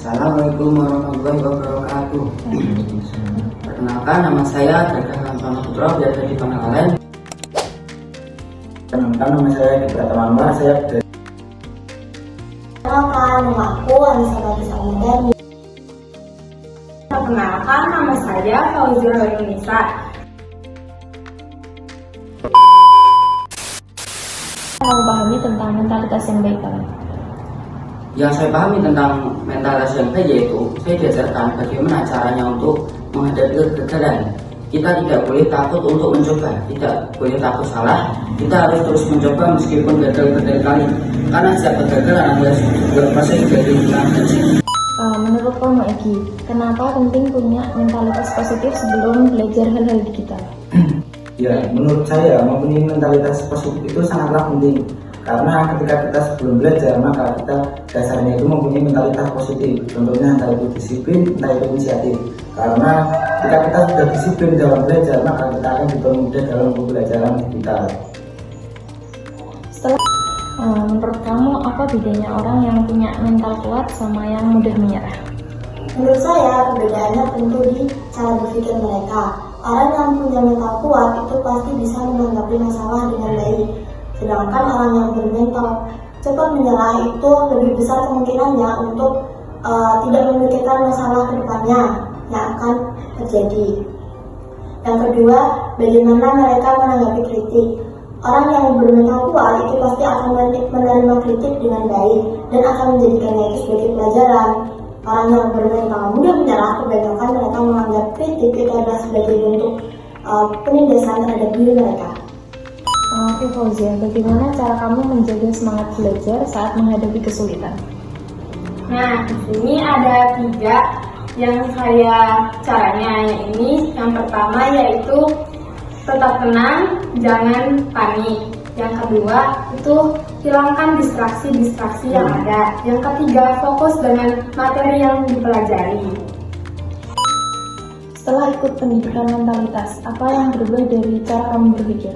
Assalamualaikum warahmatullahi wabarakatuh. Perkenalkan, nama saya Dadang Antona Putra, berada di Pangandaran. Perkenalkan, nama saya Gibran Tamamar, saya dari... Perkenalkan, nama aku Anissa Bagus Almadani. Perkenalkan, nama saya Fauzia Indonesia. Kamu pahami tentang mentalitas yang baik, Pak? Yang saya pahami tentang mentalitas yang baik yaitu saya diajarkan bagaimana caranya untuk menghadapi kegagalan. Kita tidak boleh takut untuk mencoba, tidak boleh takut salah. Kita harus terus mencoba meskipun gagal berkali-kali. Karena setiap kegagalan adalah sebuah proses dari kita. Menurut kamu, Egi, kenapa penting punya mentalitas positif sebelum belajar hal-hal digital? Ya, menurut saya mempunyai mentalitas positif itu sangatlah penting. Karena ketika kita sebelum belajar, maka kita dasarnya itu mempunyai mentalitas positif. Contohnya entah itu disiplin, entah itu inisiatif. Karena ketika kita sudah disiplin dalam belajar, maka kita akan dipermudah dalam pembelajaran digital. Setelah menurut kamu, apa bedanya orang yang punya mental kuat sama yang mudah menyerah? Menurut saya, perbedaannya tentu di cara berpikir mereka. Orang yang punya mental kuat itu pasti bisa menanggapi masalah dengan baik. Sedangkan orang yang bermental cepat menyerah itu lebih besar kemungkinannya untuk tidak memikirkan masalah kedepannya yang akan terjadi. Yang kedua, bagaimana mereka menanggapi kritik. Orang yang bermental kuat itu pasti akan menerima kritik dengan baik dan akan menjadikannya itu sebagai pelajaran. Orang yang bermental mudah menyerah, kebanyakan mereka menganggap kritik itu adalah sebagai bentuk penindasan terhadap diri mereka. Oke, Fauzia, bagaimana cara kamu menjaga semangat belajar saat menghadapi kesulitan? Nah, di sini ada 3 yang caranya ini. Yang pertama yaitu tetap tenang, jangan panik. Yang kedua itu hilangkan distraksi yang ada. Yang ketiga, fokus dengan materi yang dipelajari. Setelah ikut pendidikan mentalitas, apa yang berubah dari cara kamu berpikir?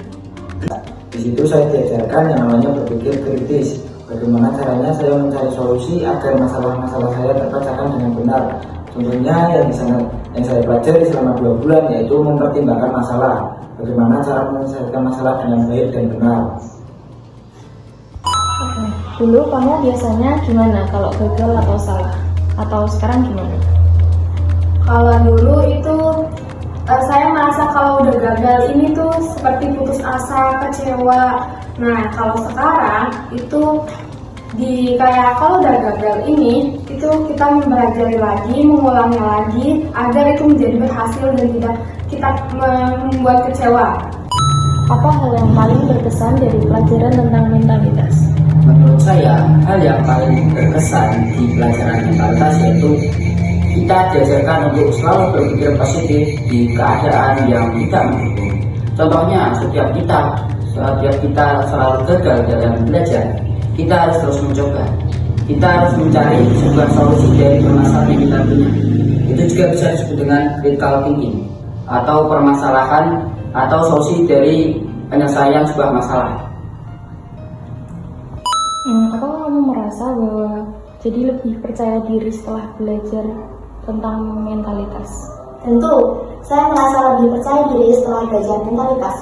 Di situ saya diajarkan yang namanya berpikir kritis. Bagaimana caranya saya mencari solusi agar masalah-masalah saya terpecahkan dengan benar. Contohnya yang saya pelajari selama 2 bulan yaitu mempertimbangkan masalah. Bagaimana cara menyelesaikan masalah dengan baik dan benar. Oke. Dulu kamu biasanya gimana kalau gagal atau salah? Atau sekarang gimana? Kalau dulu itu saya merasa kalau udah gagal ini tuh seperti putus asa, kecewa. Nah, kalau sekarang itu kalau udah gagal ini itu kita mempelajari lagi, mengulangnya lagi agar itu menjadi berhasil dan tidak kita membuat kecewa. Apa hal yang paling berkesan dari pelajaran tentang mentalitas? Menurut saya, hal yang paling berkesan di pelajaran mentalitas yaitu kita diajarkan untuk selalu berpikir positif di keadaan yang tidak mendukung. Contohnya, setiap kita selalu gagal dalam belajar, kita harus terus mencoba. Kita harus mencari sebuah solusi dari permasalahan yang kita punya. Itu juga bisa disebut dengan critical thinking atau permasalahan atau solusi dari penyelesaian sebuah masalah. Apa kamu merasa bahwa jadi lebih percaya diri setelah belajar tentang mentalitas? Tentu, saya merasa lebih percaya diri setelah belajar mentalitas.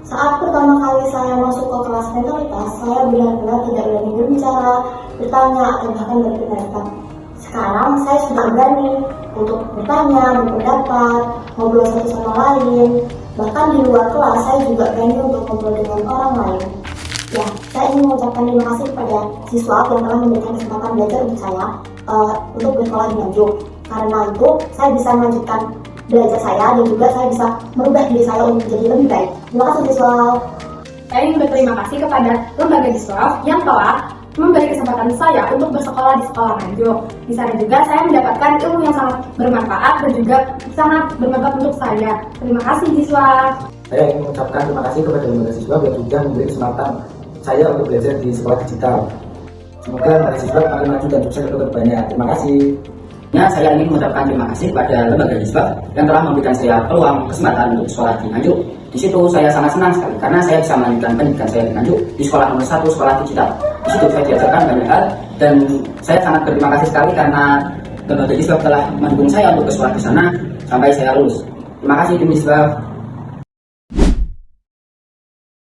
Saat pertama kali saya masuk ke kelas mentalitas, saya benar-benar tidak berani berbicara, bertanya, atau bahkan berpendapat. Sekarang saya sudah berani untuk bertanya, berpendapat, ngobrol satu sama lain. Bahkan di luar kelas, saya juga berani untuk ngobrol dengan orang lain. Ya, saya ingin mengucapkan terima kasih kepada siswa yang telah memberikan kesempatan belajar untuk saya untuk bersekolah di Nganjuk. Karena itu, saya bisa melanjutkan belajar saya dan juga saya bisa merubah diri saya untuk menjadi lebih baik. Terima kasih siswa. Saya ingin berterima kasih kepada lembaga Diswaf yang telah memberi kesempatan saya untuk bersekolah di sekolah Nganjuk. Di sana juga saya mendapatkan ilmu yang sangat bermanfaat dan juga sangat bermanfaat untuk saya. Terima kasih Diswaf. Saya ingin mengucapkan terima kasih kepada lembaga siswa yang sudah memberi kesempatan saya untuk belajar di sekolah digital. Semoga lembaga siswa makin maju dan sukses ke depannya. Terima kasih. Saya ingin mengucapkan terima kasih kepada lembaga Diswaf yang telah memberikan saya peluang kesempatan untuk sekolah di Nganjuk. Di situ saya sangat senang sekali karena saya bisa melanjutkan pendidikan saya di Nganjuk di sekolah nomor 1, sekolah digital. Di situ saya diajarkan banyak hal dan saya sangat berterima kasih sekali karena Dr. Misbah telah mendukung saya untuk ke sekolah ke sana sampai saya lulus. Terima kasih Tim Misbah.